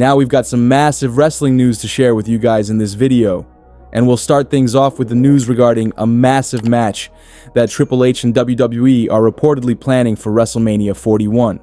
Now we've got some massive wrestling news to share with you guys in this video. And we'll start things off with the news regarding a massive match that Triple H and WWE are reportedly planning for WrestleMania 41.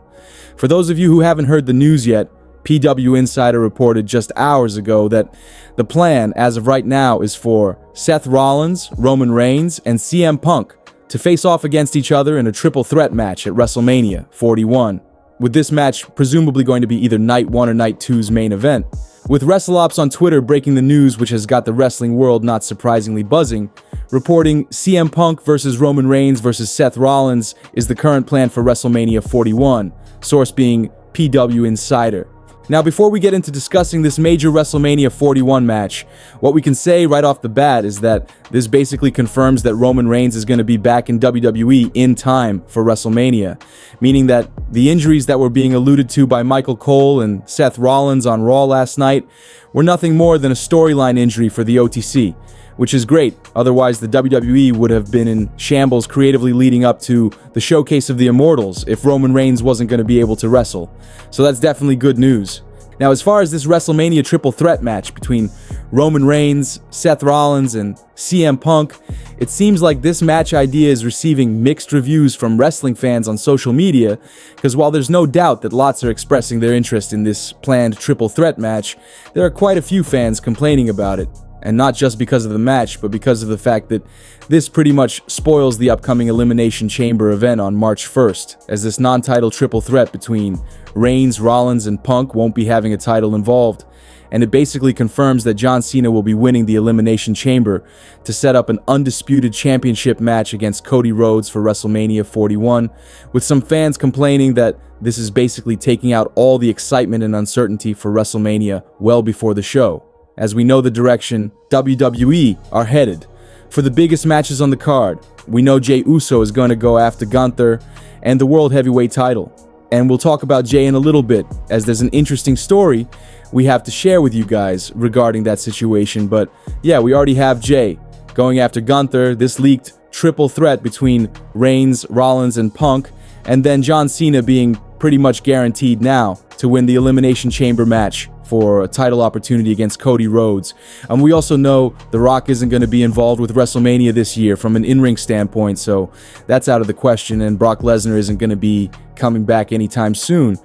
For those of you who haven't heard the news yet, PW Insider reported just hours ago that the plan, as of right now, is for Seth Rollins, Roman Reigns, and CM Punk to face off against each other in a triple threat match at WrestleMania 41, with this match presumably going to be either Night 1 or Night 2's main event. With WrestleOps on Twitter breaking the news, which has got the wrestling world not surprisingly buzzing, reporting CM Punk versus Roman Reigns versus Seth Rollins is the current plan for WrestleMania 41, source being PW Insider. Now, before we get into discussing this major WrestleMania 41 match, what we can say right off the bat is that this basically confirms that Roman Reigns is going to be back in WWE in time for WrestleMania, meaning that the injuries that were being alluded to by Michael Cole and Seth Rollins on Raw last night were nothing more than a storyline injury for the OTC, which is great. Otherwise, the WWE would have been in shambles creatively leading up to the Showcase of the Immortals if Roman Reigns wasn't going to be able to wrestle. So that's definitely good news. Now, as far as this WrestleMania triple threat match between Roman Reigns, Seth Rollins, and CM Punk, it seems like this match idea is receiving mixed reviews from wrestling fans on social media, because while there's no doubt that lots are expressing their interest in this planned triple threat match, there are quite a few fans complaining about it. And not just because of the match, but because of the fact that this pretty much spoils the upcoming Elimination Chamber event on March 1st, as this non-title triple threat between Reigns, Rollins, and Punk won't be having a title involved. And it basically confirms that John Cena will be winning the Elimination Chamber to set up an undisputed championship match against Cody Rhodes for WrestleMania 41, with some fans complaining that this is basically taking out all the excitement and uncertainty for WrestleMania well before the show, as we know the direction WWE are headed. For the biggest matches on the card, we know Jey Uso is going to go after Gunther and the World Heavyweight title. And we'll talk about Jey in a little bit, as there's an interesting story we have to share with you guys regarding that situation. But yeah, we already have Jey going after Gunther, this leaked triple threat between Reigns, Rollins, and Punk, and then John Cena being pretty much guaranteed now to win the Elimination Chamber match for a title opportunity against Cody Rhodes. And we also know The Rock isn't going to be involved with WrestleMania this year from an in-ring standpoint, so that's out of the question, and Brock Lesnar isn't going to be coming back anytime soon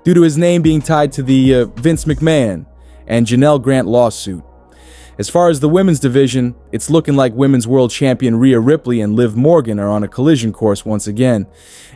due to his name being tied to the Vince McMahon and Janelle Grant lawsuit. As far as the women's division, it's looking like Women's World Champion Rhea Ripley and Liv Morgan are on a collision course once again,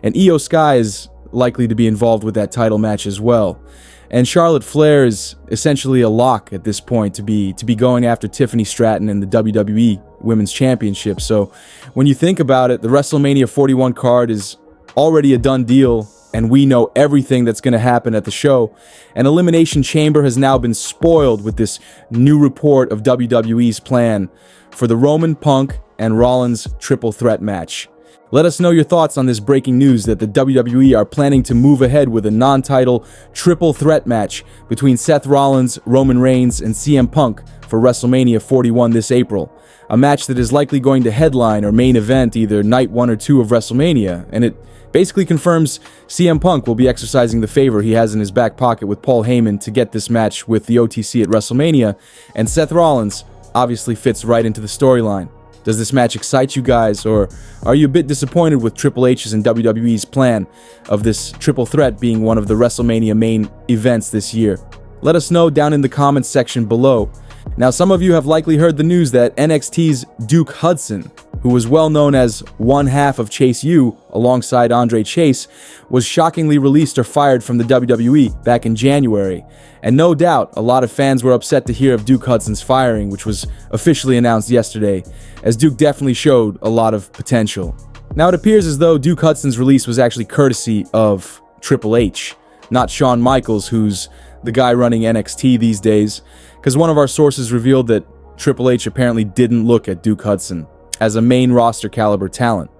and Io Sky is likely to be involved with that title match as well. And Charlotte Flair is essentially a lock at this point to be going after Tiffany Stratton in the WWE Women's Championship. So when you think about it, the WrestleMania 41 card is already a done deal, and we know everything that's going to happen at the show. And Elimination Chamber has now been spoiled with this new report of WWE's plan for the Roman, Punk, and Rollins triple threat match. Let us know your thoughts on this breaking news that the WWE are planning to move ahead with a non-title triple threat match between Seth Rollins, Roman Reigns, and CM Punk for WrestleMania 41 this April. A match that is likely going to headline or main event either Night 1 or 2 of WrestleMania, and it basically confirms CM Punk will be exercising the favor he has in his back pocket with Paul Heyman to get this match with the OTC at WrestleMania, and Seth Rollins obviously fits right into the storyline. Does this match excite you guys, or are you a bit disappointed with Triple H's and WWE's plan of this triple threat being one of the WrestleMania main events this year? Let us know down in the comments section below. Now, some of you have likely heard the news that NXT's Duke Hudson, who was well known as one half of Chase U alongside Andre Chase, was shockingly released or fired from the WWE back in January. And no doubt, a lot of fans were upset to hear of Duke Hudson's firing, which was officially announced yesterday, as Duke definitely showed a lot of potential. Now, it appears as though Duke Hudson's release was actually courtesy of Triple H, not Shawn Michaels, who's the guy running NXT these days, because one of our sources revealed that Triple H apparently didn't look at Duke Hudson as a main roster caliber talent.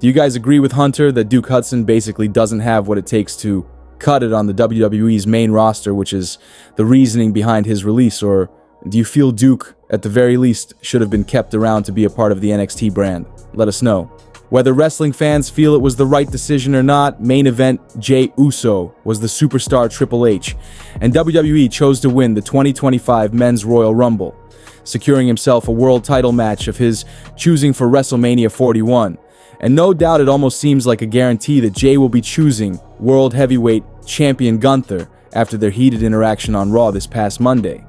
Do you guys agree with Hunter that Duke Hudson basically doesn't have what it takes to cut it on the WWE's main roster, which is the reasoning behind his release, or do you feel Duke, at the very least, should have been kept around to be a part of the NXT brand? Let us know. Whether wrestling fans feel it was the right decision or not, main event Jey Uso was the superstar Triple H, and WWE chose to win the 2025 Men's Royal Rumble, securing himself a world title match of his choosing for WrestleMania 41. And no doubt it almost seems like a guarantee that Jey will be choosing World Heavyweight Champion Gunther after their heated interaction on Raw this past Monday.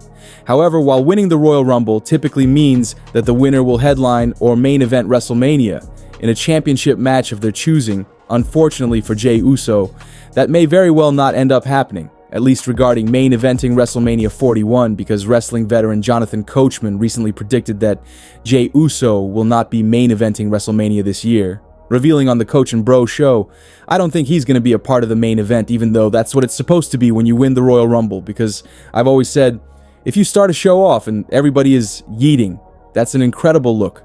However, while winning the Royal Rumble typically means that the winner will headline or main event WrestleMania in a championship match of their choosing, unfortunately for Jey Uso, that may very well not end up happening, at least regarding main eventing WrestleMania 41, because wrestling veteran Jonathan Coachman recently predicted that Jey Uso will not be main eventing WrestleMania this year. Revealing on the Coach and Bro show, I don't think he's going to be a part of the main event, even though that's what it's supposed to be when you win the Royal Rumble, because I've always said, if you start a show off and everybody is yeeting, that's an incredible look.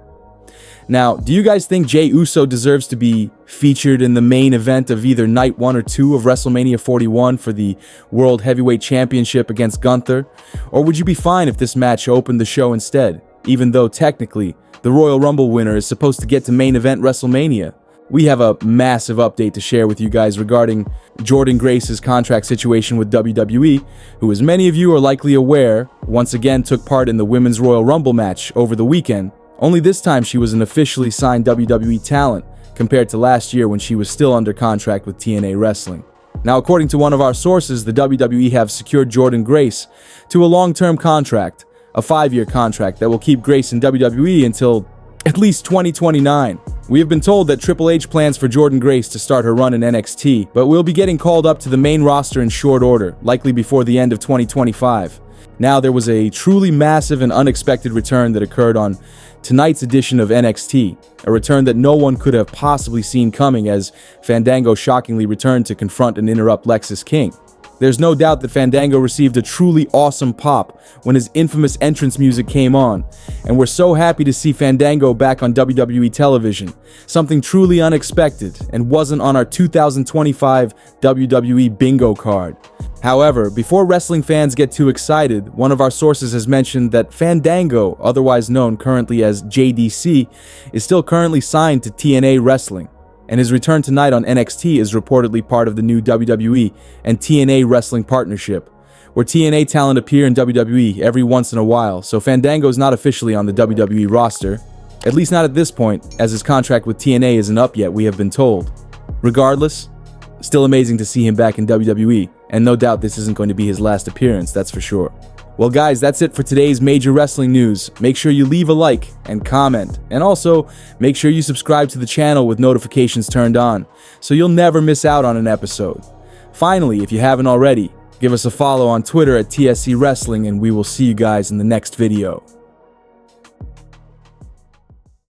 Now, do you guys think Jey Uso deserves to be featured in the main event of either Night 1 or 2 of WrestleMania 41 for the World Heavyweight Championship against Gunther? Or would you be fine if this match opened the show instead, even though technically the Royal Rumble winner is supposed to get to main event WrestleMania? We have a massive update to share with you guys regarding Jordynne Grace's contract situation with WWE, who, as many of you are likely aware, once again took part in the Women's Royal Rumble match over the weekend. Only this time she was an officially signed WWE talent, compared to last year when she was still under contract with TNA Wrestling. Now, according to one of our sources, the WWE have secured Jordynne Grace to a long-term contract, a 5-year contract that will keep Grace in WWE until at least 2029. We have been told that Triple H plans for Jordynne Grace to start her run in NXT, but will be getting called up to the main roster in short order, likely before the end of 2025. Now, there was a truly massive and unexpected return that occurred on tonight's edition of NXT, a return that no one could have possibly seen coming as Fandango shockingly returned to confront and interrupt Lexis King. There's no doubt that Fandango received a truly awesome pop when his infamous entrance music came on, and we're so happy to see Fandango back on WWE television, something truly unexpected and wasn't on our 2025 WWE bingo card. However, before wrestling fans get too excited, one of our sources has mentioned that Fandango, otherwise known currently as JDC, is still currently signed to TNA Wrestling, and his return tonight on NXT is reportedly part of the new WWE and TNA Wrestling partnership, where TNA talent appear in WWE every once in a while, so Fandango is not officially on the WWE roster, at least not at this point, as his contract with TNA isn't up yet, we have been told. Regardless, still amazing to see him back in WWE, and no doubt this isn't going to be his last appearance, that's for sure. Well guys, that's it for today's major wrestling news. Make sure you leave a like and comment, and also make sure you subscribe to the channel with notifications turned on, so you'll never miss out on an episode. Finally, if you haven't already, give us a follow on Twitter at TSC Wrestling, and we will see you guys in the next video.